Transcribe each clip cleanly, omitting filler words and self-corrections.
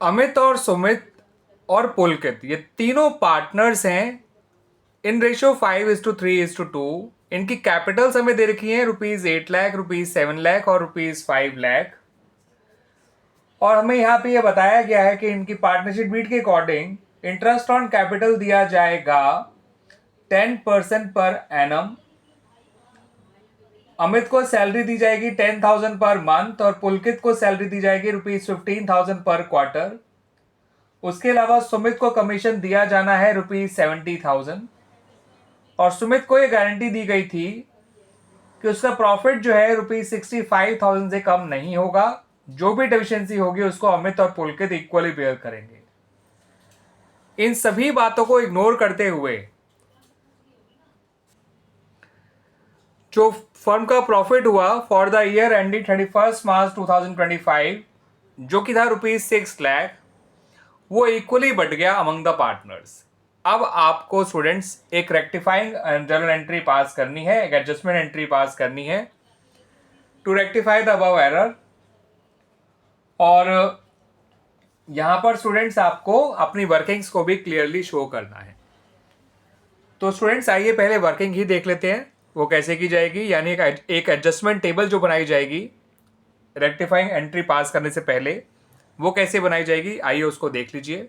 अमित और सुमित और पुलकित ये तीनों पार्टनर्स हैं इन रेशियो 5:3:2। इनकी कैपिटल्स हमें दे रखी हैं ₹8 लाख, ₹7 लाख और ₹5 लाख। और हमें यहाँ पे ये बताया गया है कि इनकी पार्टनरशिप नीड के अकॉर्डिंग इंटरेस्ट ऑन कैपिटल दिया जाएगा 10% पर एनम। अमित को सैलरी दी जाएगी 10,000 पर मंथ और पुलकित को सैलरी दी जाएगी ₹15,000 पर क्वार्टर। उसके अलावा सुमित को कमीशन दिया जाना है ₹70,000 और सुमित को यह गारंटी दी गई थी कि उसका प्रॉफिट जो है ₹65,000 से कम नहीं होगा। जो भी डेफिशिएंसी होगी उसको अमित और पुलकित इक्वली बेयर करेंगे। इन सभी बातों को इग्नोर करते हुए जो फर्म का प्रॉफिट हुआ फॉर द ईयर एंडिंग 31 मार्च 2025 जो कि था ₹6 लाख, वो इक्वली बट गया अमंग द पार्टनर्स। अब आपको स्टूडेंट्स एक रेक्टिफाइंग जर्नल एंट्री पास करनी है, एक एडजस्टमेंट एंट्री पास करनी है to rectify the above error. और यहां पर स्टूडेंट्स आपको अपनी वर्किंग्स को भी क्लियरली शो करना है। तो स्टूडेंट्स आइए पहले वर्किंग ही देख लेते हैं वो कैसे की जाएगी, यानी एक एडजस्टमेंट टेबल जो बनाई जाएगी रेक्टिफाइंग एंट्री पास करने से पहले वो कैसे बनाई जाएगी, आइए उसको देख लीजिए।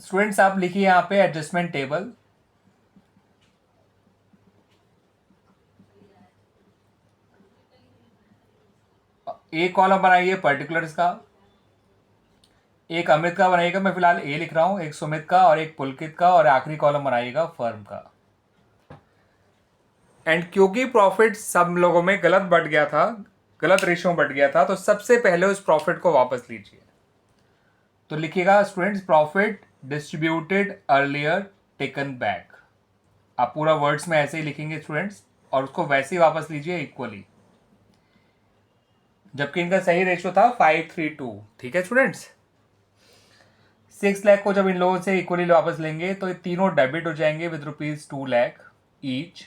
स्टूडेंट्स आप लिखिए यहां पे एडजस्टमेंट टेबल। एक कॉलम बनाइए पर्टिकुलर्स का, एक अमित का बनाइएगा, मैं फिलहाल ए लिख रहा हूं, एक सुमित का और एक पुलकित का, और आखिरी कॉलम बनाइएगा फर्म का। एंड क्योंकि प्रॉफिट सब लोगों में गलत बढ़ गया था, गलत रेशियो बढ़ गया था, तो सबसे पहले उस प्रॉफिट को वापस लीजिए। तो लिखिएगा students profit distributed earlier taken back. आप पूरा वर्ड्स में ऐसे ही लिखेंगे स्टूडेंट्स और उसको वैसे ही वापस लीजिए इक्वली, जबकि इनका सही रेशियो था 5:3:2। ठीक है स्टूडेंट्स, 6 लाख को जब इन लोगों से इक्वली वापस लेंगे तो ये तीनों डेबिट हो जाएंगे with ₹2 lakh each.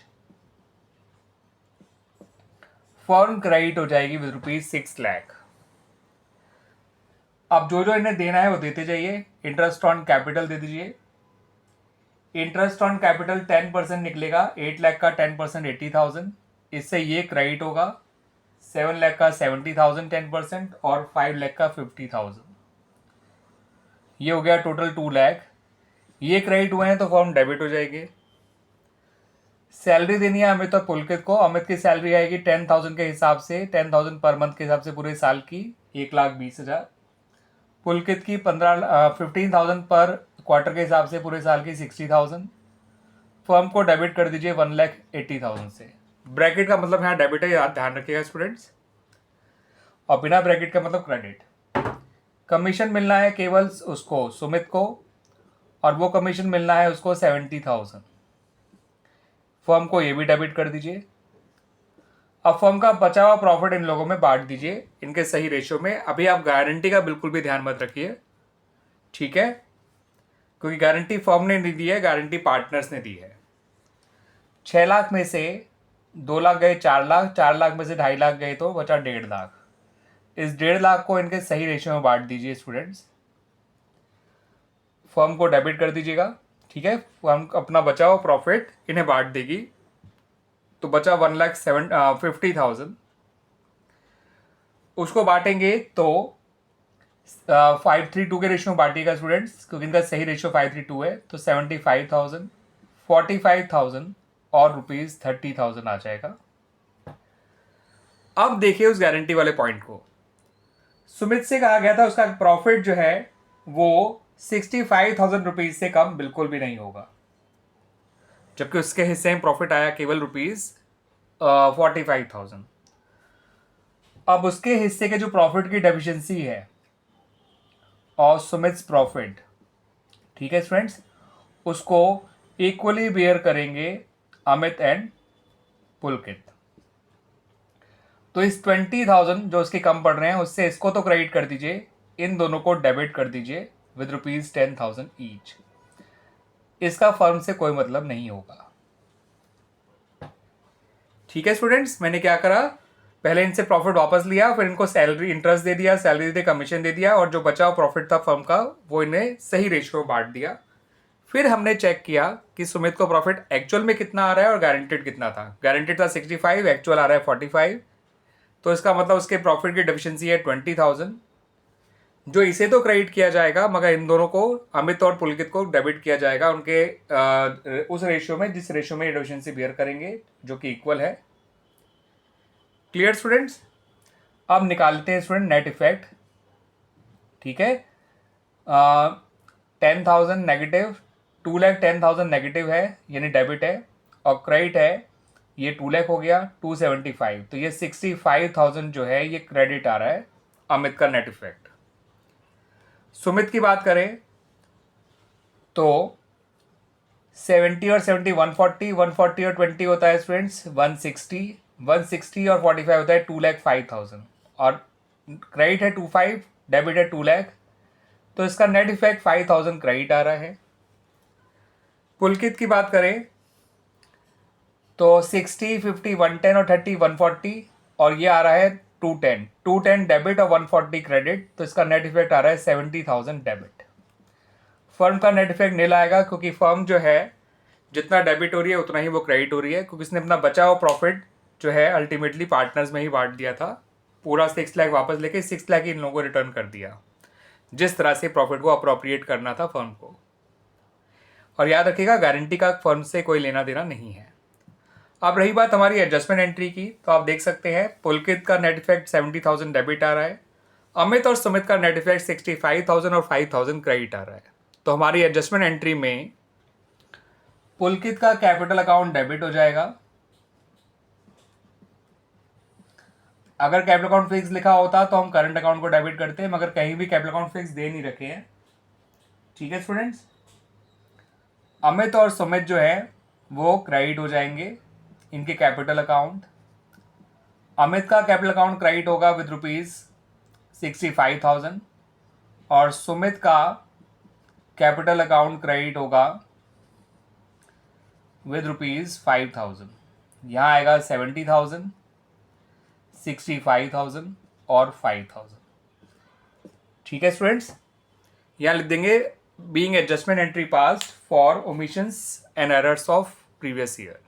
Firm credit हो जाएगी विद ₹6 लाख। अब जो जो इन्हें देना है वो देते जाइए। इंटरेस्ट ऑन कैपिटल दे दीजिए। इंटरेस्ट ऑन कैपिटल 10% निकलेगा, 8 लाख का 10% 80,000, इससे ये क्रेडिट होगा। 7 लाख का 70,000 10% और 5 लाख का 50,000, ये हो गया टोटल 2 लाख। ये क्रेडिट हुए हैं तो फॉर्म डेबिट हो जाएगी। सैलरी देनी है अमित और पुलकित को। अमित की सैलरी आएगी 10,000 के हिसाब से, 10,000 पर मंथ के हिसाब से पूरे साल की 1,20,000। पुलकित की 15,000 पर क्वार्टर के हिसाब से पूरे साल की 60,000। फर्म को डेबिट कर दीजिए 1,80,000 से। ब्रैकेट का मतलब यहाँ डेबिट है, याद ध्यान रखिएगा स्टूडेंट्स, और बिना ब्रैकेट का मतलब क्रेडिट। कमीशन मिलना है केवल उसको सुमित को, और वो कमीशन मिलना है उसको 70,000। फर्म को ये भी डेबिट कर दीजिए। अब फर्म का बचा हुआ प्रॉफिट इन लोगों में बांट दीजिए इनके सही रेशियो में। अभी आप गारंटी का बिल्कुल भी ध्यान मत रखिए, ठीक है, क्योंकि गारंटी फर्म ने नहीं दी है, गारंटी पार्टनर्स ने दी है। 6 लाख में से 2 लाख गए 4 लाख, 4 लाख में से 2.5 लाख गए तो बचा 1.5 लाख। इस 1.5 लाख को इनके सही रेशियो में बांट दीजिए स्टूडेंट्स। फर्म को डेबिट कर दीजिएगा, ठीक है। फर्म अपना बचा हुआ प्रॉफिट इन्हें बांट देगी, तो बचा 1,50,000। उसको बांटेंगे तो 5:3:2 के रेशियो में बांटिएगा स्टूडेंट्स, क्योंकि इनका सही रेशियो 5:3:2 है। तो 75,000, 45,000 और ₹30,000 आ जाएगा। अब देखिए उस गारंटी वाले पॉइंट को। सुमित से कहा गया था उसका प्रॉफिट जो है वो 65,000 से कम बिल्कुल भी नहीं होगा, जबकि उसके हिस्से में प्रॉफिट आया केवल ₹45,000। अब उसके हिस्से के जो प्रॉफिट की डेफिशिएंसी है और सुमित प्रॉफिट, ठीक है स्टूडेंट्स, उसको इक्वली बेयर करेंगे अमित एंड पुलकित। तो इस 20,000 जो उसके कम पड़ रहे हैं उससे इसको तो क्रेडिट कर दीजिए, इन दोनों को डेबिट कर दीजिए विद ₹10,000 ईच। इसका फर्म से कोई मतलब नहीं होगा। ठीक है स्टूडेंट्स, मैंने क्या करा, पहले इनसे प्रॉफिट वापस लिया, फिर इनको सैलरी इंटरेस्ट दे दिया, सैलरी दे दी, कमीशन दे दिया, और जो बचा हुआ प्रॉफिट था फर्म का वो इन्हें सही रेशियो में बांट दिया। फिर हमने चेक किया कि सुमित को प्रॉफिट एक्चुअल में कितना आ रहा है और गारंटेड कितना था। गारंटेड था 65, एक्चुअल आ रहा है 45, तो इसका मतलब उसके प्रॉफिट की डेफिशिएंसी है 20,000, जो इसे तो क्रेडिट किया जाएगा मगर इन दोनों को, अमित और पुलकित को डेबिट किया जाएगा उनके उस रेशियो में जिस रेशियो में ये डेफिशिएंसी बियर करेंगे, जो कि इक्वल है। Clear students? अब निकालते हैं स्टूडेंट नेट इफेक्ट। ठीक है, 10,000 नेगेटिव, 2,10,000 नेगेटिव है यानी डेबिट है, और क्रेडिट है ये 2 लाख हो गया 275, तो ये 65,000 जो है ये क्रेडिट आ रहा है अमित का नेट इफेक्ट। सुमित की बात करें तो 70 और 70 140, 140 और 20 होता है स्टूडेंट्स 160, 160 और 45 होता है 2,05,000, और क्रेडिट है 25, डेबिट है 2 लाख, तो इसका नेट इफेक्ट 5,000 क्रेडिट आ रहा है। पुलकित की बात करें तो 60, 50, 110 और 30 140, और ये आ रहा है 210 डेबिट और 140 क्रेडिट, तो इसका नेट इफेक्ट आ रहा है 70,000 डेबिट। फर्म का नेट इफेक्ट नील आएगा क्योंकि फर्म जो है जितना डेबिट हो रही है उतना ही वो क्रेडिट हो रही है, क्योंकि इसने अपना बचा हुआ प्रॉफिट जो है अल्टीमेटली पार्टनर्स में ही बांट दिया था। पूरा 6 लाख वापस लेके 6 लाख इन लोगों को रिटर्न कर दिया, जिस तरह से प्रॉफिट को अप्रोप्रिएट करना था फर्म को। और याद रखिएगा गारंटी का फर्म से कोई लेना देना नहीं है। अब रही बात हमारी एडजस्टमेंट एंट्री की, तो आप देख सकते हैं पुलकित का नेट इफेक्ट 70,000 डेबिट आ रहा है, अमित और सुमित का नेट इफेक्ट 65,000 और 5,000 क्रेडिट आ रहा है। तो हमारी एडजस्टमेंट एंट्री में पुलकित का कैपिटल अकाउंट डेबिट हो जाएगा। अगर कैपिटल अकाउंट फिक्स लिखा होता तो हम करंट अकाउंट को डेबिट करते हैं, मगर कहीं भी कैपिटल अकाउंट फिक्स दे नहीं रखे हैं। ठीक है स्टूडेंट्स, अमित और सुमित जो है वो क्रेडिट हो जाएंगे इनके कैपिटल अकाउंट। अमित का कैपिटल अकाउंट क्रेडिट होगा विद ₹65,000, और सुमित का कैपिटल अकाउंट क्रेडिट होगा विद ₹5,000। यहाँ आएगा 70,000, 65,000 और 5,000। ठीक है स्टूडेंट्स, यहाँ लिख देंगे being adjustment entry passed for omissions and errors of previous year.